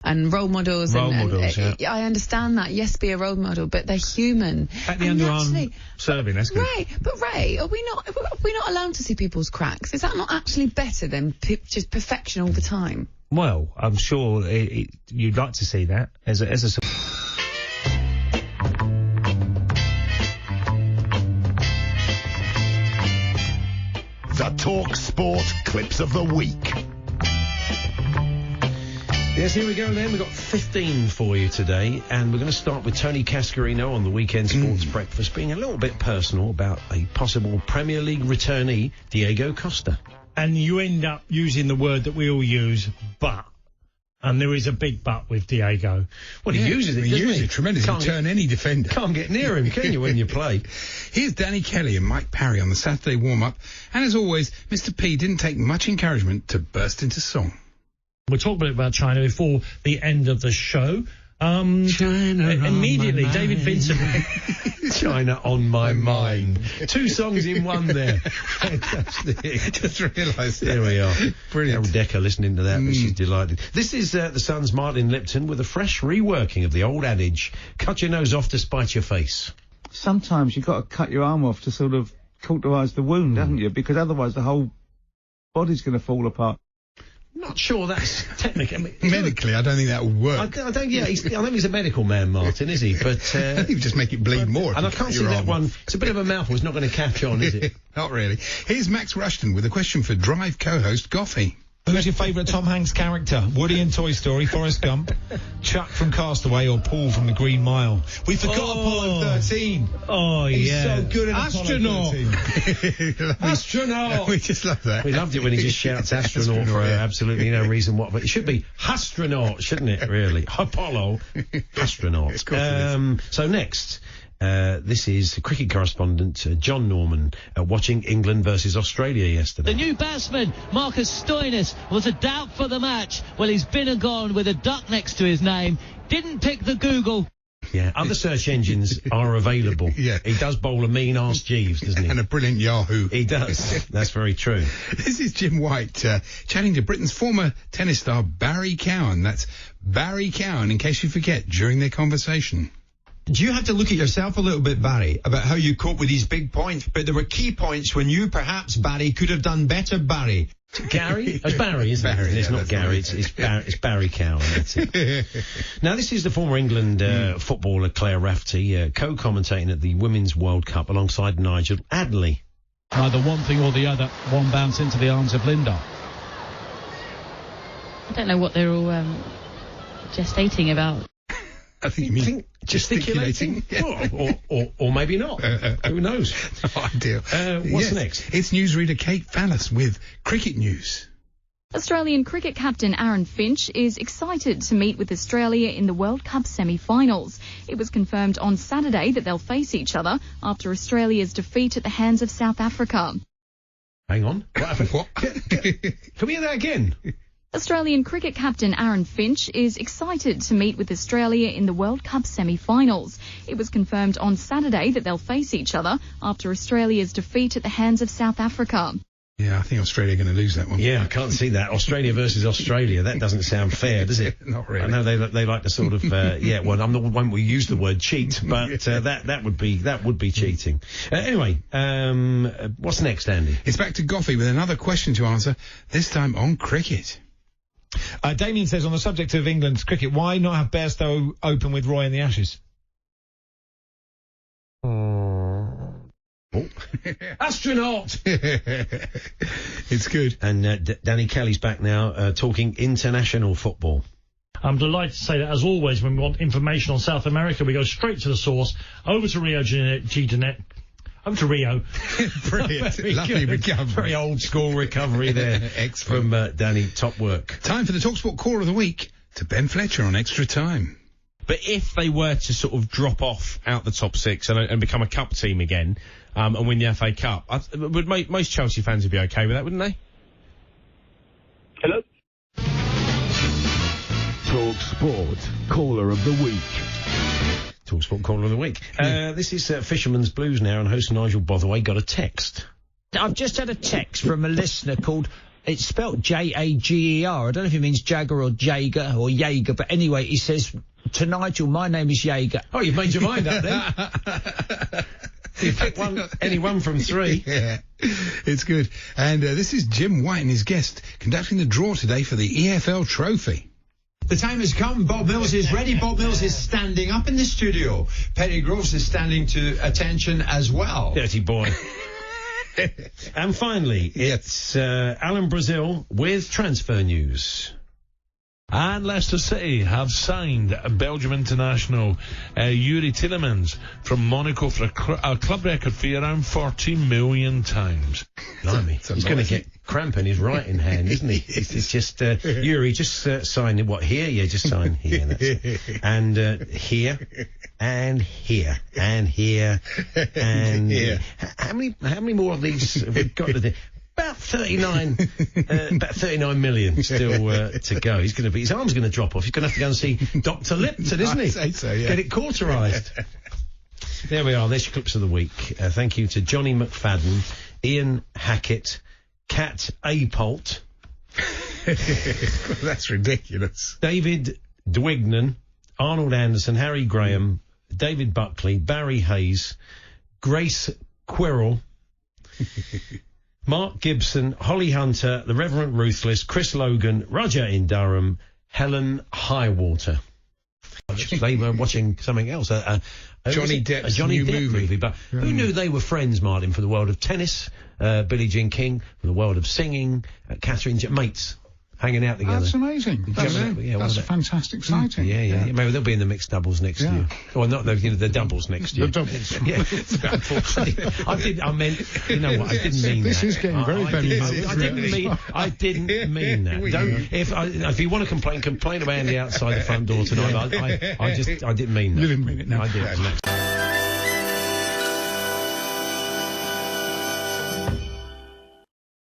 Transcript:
and role models. Yeah. I understand that. Yes, be a role model, but they're human. At the underarm serving, that's good. Right, but Ray, are we not allowed to see people's cracks? Is that not actually better than just perfection all the time? Well, I'm sure you'd like to see that as a The talkSPORT Clips of the Week. Yes, here we go then. We've got 15 for you today, and we're going to start with Tony Cascarino on the Weekend Sports Breakfast being a little bit personal about a possible Premier League returnee, Diego Costa. And you end up using the word that we all use, but. And there is a big but with Diego. Well, he uses it, He uses it tremendously. Turn any defender. Can't get near him, can you, when you play? Here's Danny Kelly and Mike Parry on the Saturday warm-up. And as always, Mr. P didn't take much encouragement to burst into song. We'll talk a bit about China before the end of the show. China immediately, David Vincent. China on my mind. 2 songs in one there. Fantastic. Just realised that. There we are. Brilliant. Carol Decker listening to that, but she's delighted. This is the Sun's Martin Lipton with a fresh reworking of the old adage, cut your nose off to spite your face. Sometimes you've got to cut your arm off to sort of cauterise the wound, haven't you? Because otherwise the whole body's going to fall apart. Not sure that's technically. Medically, I don't think that would work. I don't think he's a medical man, Martin, is he? But I think you just make it bleed more. And I can't see that one. It's a bit of a mouthful. It's not going to catch on, is it? Not really. Here's Max Rushton with a question for Drive co-host Goffey. Who's your favourite Tom Hanks character? Woody in Toy Story, Forrest Gump, Chuck from Castaway, or Paul from The Green Mile? We forgot Apollo 13. Oh, He's yeah. so good at Astronaut. Astronaut. We just love that. We loved it when he just shouts astronaut for absolutely no reason what. But it should be astronaut, shouldn't it, really? Apollo, astronaut. So next... this is cricket correspondent John Norman watching England versus Australia yesterday. The new batsman, Marcus Stoinis, was a doubt for the match. Well, he's been and gone with a duck next to his name. Didn't pick the Google. Yeah, other search engines are available. Yeah. He does bowl a mean arse Jeeves, doesn't he? And a brilliant Yahoo. He does. That's very true. This is Jim White chatting to Britain's former tennis star Barry Cowan. That's Barry Cowan, in case you forget, during their conversation. Do you have to look at yourself a little bit, Barry, about how you cope with these big points? But there were key points when you, perhaps, Barry, could have done better, Barry. Gary? It's Barry, isn't Barry, it? It's yeah, not Gary, it's Barry Cowan, that's it. Now, this is the former England footballer Claire Rafferty, co-commentating at the Women's World Cup alongside Nigel Adderley. Either one thing or the other, one bounce into the arms of Linda. I don't know what they're all gestating about. I think you mean gesticulating. or maybe not. Who knows? No idea. What's next? It's newsreader Kate Fallis with cricket news. Australian cricket captain Aaron Finch is excited to meet with Australia in the World Cup semi-finals. It was confirmed on Saturday that they'll face each other after Australia's defeat at the hands of South Africa. Hang on. What happened? What? Can we hear that again? Australian cricket captain Aaron Finch is excited to meet with Australia in the World Cup semi-finals. It was confirmed on Saturday that they'll face each other after Australia's defeat at the hands of South Africa. Yeah, I think Australia are going to lose that one. Yeah, I can't see that. Australia versus Australia. That doesn't sound fair, does it? Not really. I know they like to sort of well, I'm not one we use the word cheat, but that would be cheating. Anyway, what's next, Andy? It's back to Goffey with another question to answer. This time on cricket. Damien says, on the subject of England's cricket, why not have Bairstow open with Roy in the Ashes? Astronaut! It's good. And Danny Kelly's back now talking international football. I'm delighted to say that, as always, when we want information on South America, we go straight to the source, over to Rio G. Over to Rio. Brilliant. Lovely recovery. Very old school recovery there. Excellent. From Danny. Top work. Time for the TalkSPORT Caller of the Week to Ben Fletcher on Extra Time. But if they were to sort of drop off out the top six and become a cup team again and win the FA Cup, most Chelsea fans would be okay with that, wouldn't they? Hello? TalkSPORT Caller of the Week. TalkSPORT Caller of the Week. This is Fisherman's Blues now, and host Nigel Bothaway got a text. I've just had a text from a listener called It's spelt Jager. I don't know if he means Jagger or Jager or Jaeger, but anyway, he says, to Nigel, my name is Jaeger. Oh, you've made your mind up then. You pick any one from three. Yeah, it's good. And this is Jim White and his guest conducting the draw today for the EFL Trophy. The time has come. Bob Mills is ready. Bob Mills is standing up in the studio. Perry Groves is standing to attention as well. Dirty boy. And finally, it's Alan Brazil with transfer news. And Leicester City have signed Belgium international Yuri Tillemans from Monaco for a club record fee around £40 million. Blimey. He's going to get cramp in his right hand, isn't he? It's just, Yuri, just sign it. What, here? Yeah, just sign here. That's it. And here, and here, and here, and here. How many more of these have we got to do? About 39 million still to go. His arm's going to drop off. He's going to have to go and see Dr. Lipton, isn't he? I'd say so, yeah. Get it cauterised. There we are. There's your clips of the week. Thank you to Johnny McFadden, Ian Hackett, Kat Apolt. That's ridiculous. David Dwignan, Arnold Anderson, Harry Graham, David Buckley, Barry Hayes, Grace Quirrell, Mark Gibson, Holly Hunter, the Reverend Ruthless, Chris Logan, Roger in Durham, Helen Highwater. They were watching something else. Johnny Depp's Johnny new Depp movie. But who knew they were friends, Martin, from the world of tennis? Billie Jean King, from the world of singing, Catherine mates. Hanging out together. That's amazing. That's fantastic sighting. Yeah. Maybe they'll be in the mixed doubles next year. Or not, the doubles next year. The doubles. Yeah. I meant, you know what, I didn't mean this that. is getting very funny. I didn't mean that. If you want to complain about Andy outside the front door tonight, I didn't mean that. You didn't mean it, no. I did.